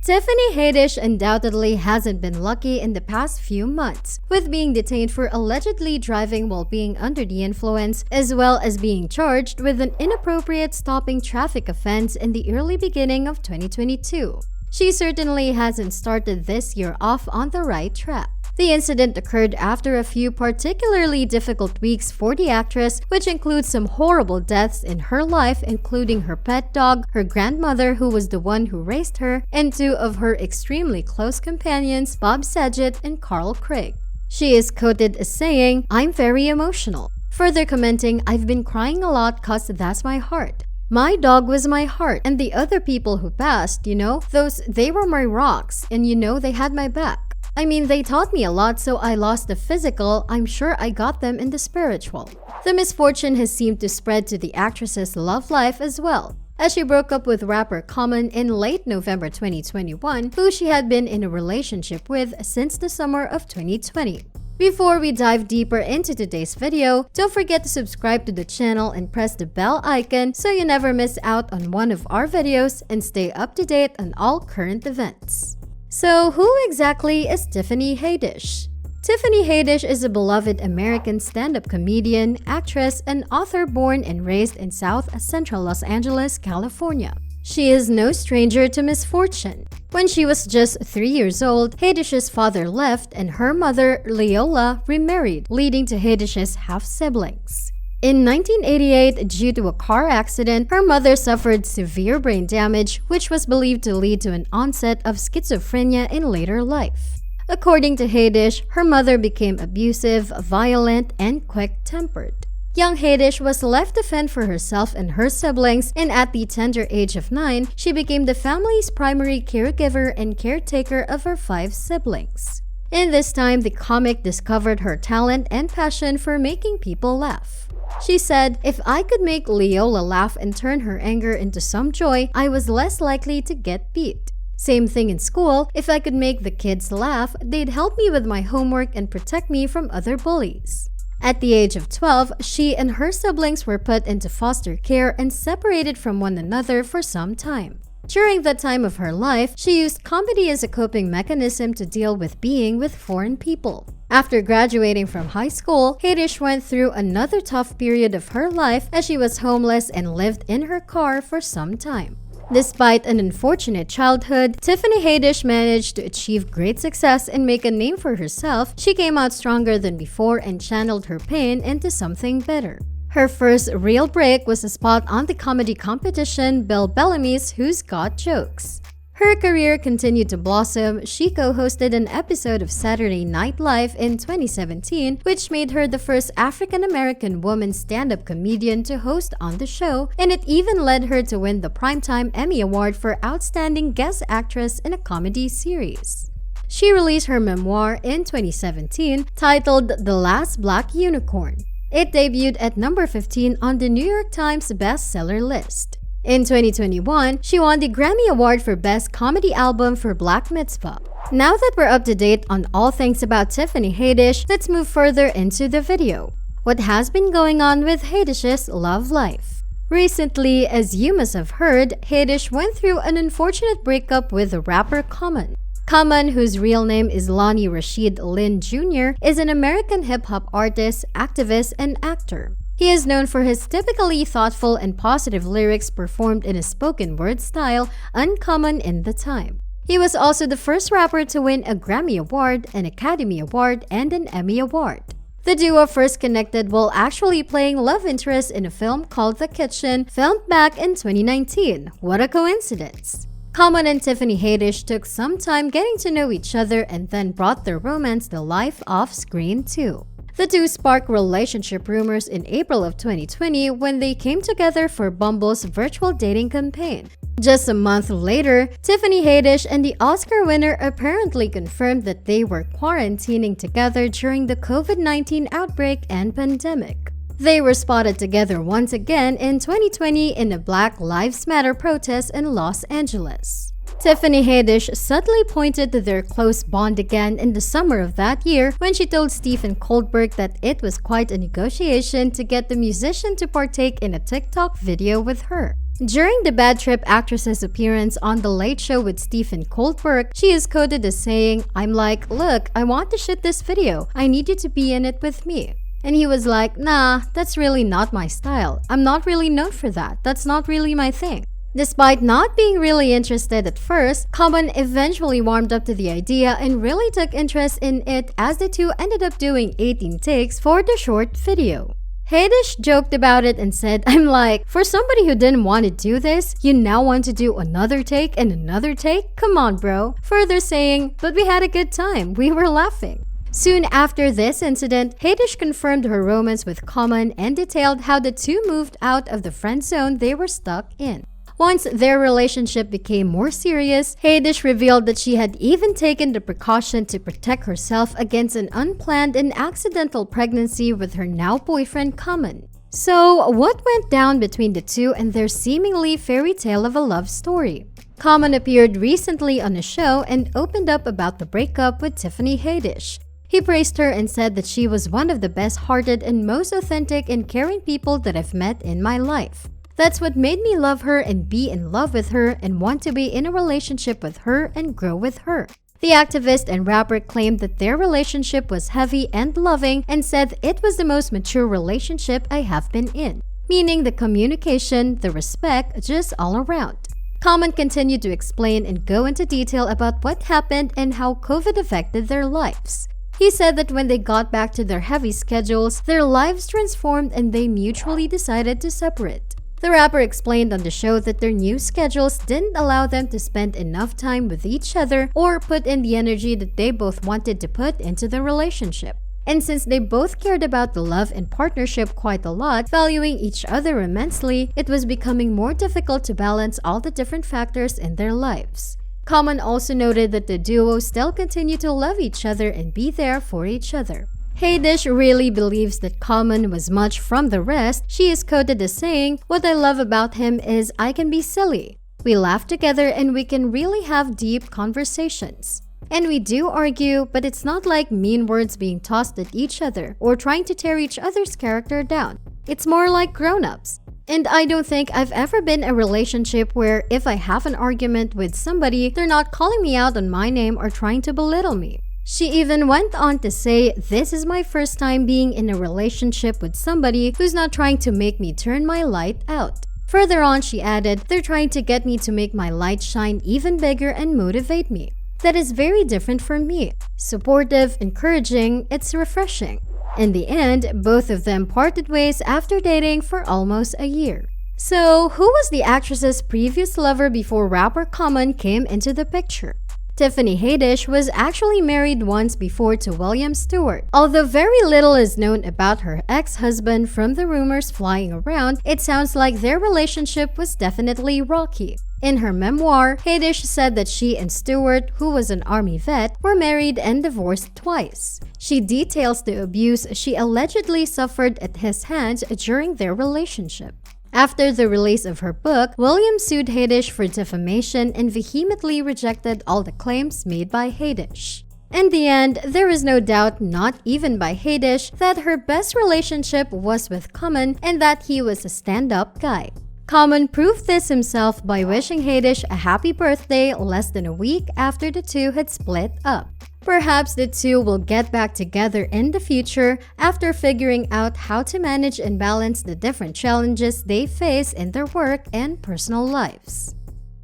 Tiffany Haddish undoubtedly hasn't been lucky in the past few months, with being detained for allegedly driving while being under the influence, as well as being charged with an inappropriate stopping traffic offense in the early beginning of 2022. She certainly hasn't started this year off on the right track. The incident occurred after a few particularly difficult weeks for the actress, which includes some horrible deaths in her life, including her pet dog, her grandmother who was the one who raised her, and two of her extremely close companions, Bob Saget and Carl Craig. She is quoted as saying, "I'm very emotional." Further commenting, "I've been crying a lot cause that's my heart. My dog was my heart, and the other people who passed, they were my rocks, and they had my back. I mean, they taught me a lot, so I lost the physical. I'm sure I got them in the spiritual." The misfortune has seemed to spread to the actress's love life as well, as she broke up with rapper Common in late November 2021, who she had been in a relationship with since the summer of 2020. Before we dive deeper into today's video, don't forget to subscribe to the channel and press the bell icon so you never miss out on one of our videos and stay up to date on all current events. So, who exactly is Tiffany Haddish? Tiffany Haddish is a beloved American stand-up comedian, actress, and author born and raised in South Central Los Angeles, California. She is no stranger to misfortune. When she was just 3 years old, Haddish's father left and her mother, Leola, remarried, leading to Haddish's half-siblings. In 1988, due to a car accident, her mother suffered severe brain damage, which was believed to lead to an onset of schizophrenia in later life. According to Haddish, her mother became abusive, violent, and quick-tempered. Young Haddish was left to fend for herself and her siblings, and at the tender age of 9, she became the family's primary caregiver and caretaker of her 5 siblings. In this time, the comic discovered her talent and passion for making people laugh. She said, "If I could make Leola laugh and turn her anger into some joy, I was less likely to get beat. Same thing in school, if I could make the kids laugh, they'd help me with my homework and protect me from other bullies." At the age of 12, she and her siblings were put into foster care and separated from one another for some time. During that time of her life, she used comedy as a coping mechanism to deal with being with foreign people. After graduating from high school, Haddish went through another tough period of her life as she was homeless and lived in her car for some time. Despite an unfortunate childhood, Tiffany Haddish managed to achieve great success and make a name for herself. She came out stronger than before and channeled her pain into something better. Her first real break was a spot on the comedy competition Bill Bellamy's Who's Got Jokes. Her career continued to blossom. She co-hosted an episode of Saturday Night Live in 2017, which made her the first African-American woman stand-up comedian to host on the show, and it even led her to win the Primetime Emmy Award for Outstanding Guest Actress in a Comedy Series. She released her memoir in 2017, titled The Last Black Unicorn. It debuted at number 15 on the New York Times bestseller list. In 2021, she won the Grammy Award for Best Comedy Album for Black Mitzvah. Now that we're up to date on all things about Tiffany Haddish, let's move further into the video. What has been going on with Haddish's love life? Recently, as you must have heard, Haddish went through an unfortunate breakup with the rapper Common. Common, whose real name is Lonnie Rashid Lynn Jr., is an American hip-hop artist, activist, and actor. He is known for his typically thoughtful and positive lyrics performed in a spoken word style uncommon in the time. He was also the first rapper to win a Grammy Award, an Academy Award, and an Emmy Award. The duo first connected while actually playing love interest in a film called The Kitchen, filmed back in 2019. What a coincidence! Common and Tiffany Haddish took some time getting to know each other and then brought their romance to life off-screen too. The two sparked relationship rumors in April of 2020 when they came together for Bumble's virtual dating campaign. Just a month later, Tiffany Haddish and the Oscar winner apparently confirmed that they were quarantining together during the COVID-19 outbreak and pandemic. They were spotted together once again in 2020 in a Black Lives Matter protest in Los Angeles. Tiffany Haddish subtly pointed to their close bond again in the summer of that year when she told Stephen Colbert that it was quite a negotiation to get the musician to partake in a TikTok video with her. During the Bad Trip actress's appearance on The Late Show with Stephen Colbert, she is quoted as saying, "I'm like, look, I want to shoot this video. I need you to be in it with me." And he was like, "Nah, that's really not my style. I'm not really known for that. That's not really my thing." Despite not being really interested at first, Common eventually warmed up to the idea and really took interest in it as the two ended up doing 18 takes for the short video. Haddish joked about it and said, "I'm like, for somebody who didn't want to do this, you now want to do another take and another take? Come on, bro." Further saying, "But we had a good time. We were laughing." Soon after this incident, Haddish confirmed her romance with Common and detailed how the two moved out of the friend zone they were stuck in. Once their relationship became more serious, Haddish revealed that she had even taken the precaution to protect herself against an unplanned and accidental pregnancy with her now boyfriend Common. So, what went down between the two and their seemingly fairy tale of a love story? Common appeared recently on a show and opened up about the breakup with Tiffany Haddish. He praised her and said that she was one of the best-hearted and most authentic and caring people that I've met in my life. That's what made me love her and be in love with her and want to be in a relationship with her and grow with her. The activist and rapper claimed that their relationship was heavy and loving and said it was the most mature relationship I have been in, meaning the communication, the respect, just all around. Common continued to explain and go into detail about what happened and how COVID affected their lives. He said that when they got back to their heavy schedules, their lives transformed and they mutually decided to separate. The rapper explained on the show that their new schedules didn't allow them to spend enough time with each other or put in the energy that they both wanted to put into the relationship. And since they both cared about the love and partnership quite a lot, valuing each other immensely, it was becoming more difficult to balance all the different factors in their lives. Common also noted that the duo still continue to love each other and be there for each other. Haddish really believes that Common was much from the rest. She is quoted as saying, "What I love about him is I can be silly. We laugh together and we can really have deep conversations. And we do argue, but it's not like mean words being tossed at each other or trying to tear each other's character down. It's more like grown-ups. And I don't think I've ever been in a relationship where if I have an argument with somebody, they're not calling me out on my name or trying to belittle me." She even went on to say, "This is my first time being in a relationship with somebody who's not trying to make me turn my light out." Further on, she added, "They're trying to get me to make my light shine even bigger and motivate me. That is very different from me. Supportive, encouraging, it's refreshing." In the end, both of them parted ways after dating for almost a year. So, who was the actress's previous lover before rapper Common came into the picture? Tiffany Haddish was actually married once before to William Stewart. Although very little is known about her ex-husband from the rumors flying around, it sounds like their relationship was definitely rocky. In her memoir, Haddish said that she and Stewart, who was an army vet, were married and divorced twice. She details the abuse she allegedly suffered at his hands during their relationship. After the release of her book, William sued Haddish for defamation and vehemently rejected all the claims made by Haddish. In the end, there is no doubt, not even by Haddish, that her best relationship was with Common and that he was a stand-up guy. Common proved this himself by wishing Haddish a happy birthday less than a week after the two had split up. Perhaps the two will get back together in the future after figuring out how to manage and balance the different challenges they face in their work and personal lives.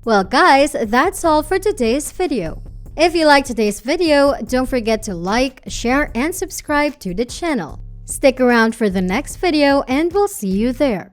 Well guys, that's all for today's video. If you liked today's video, don't forget to like, share, and subscribe to the channel. Stick around for the next video and we'll see you there.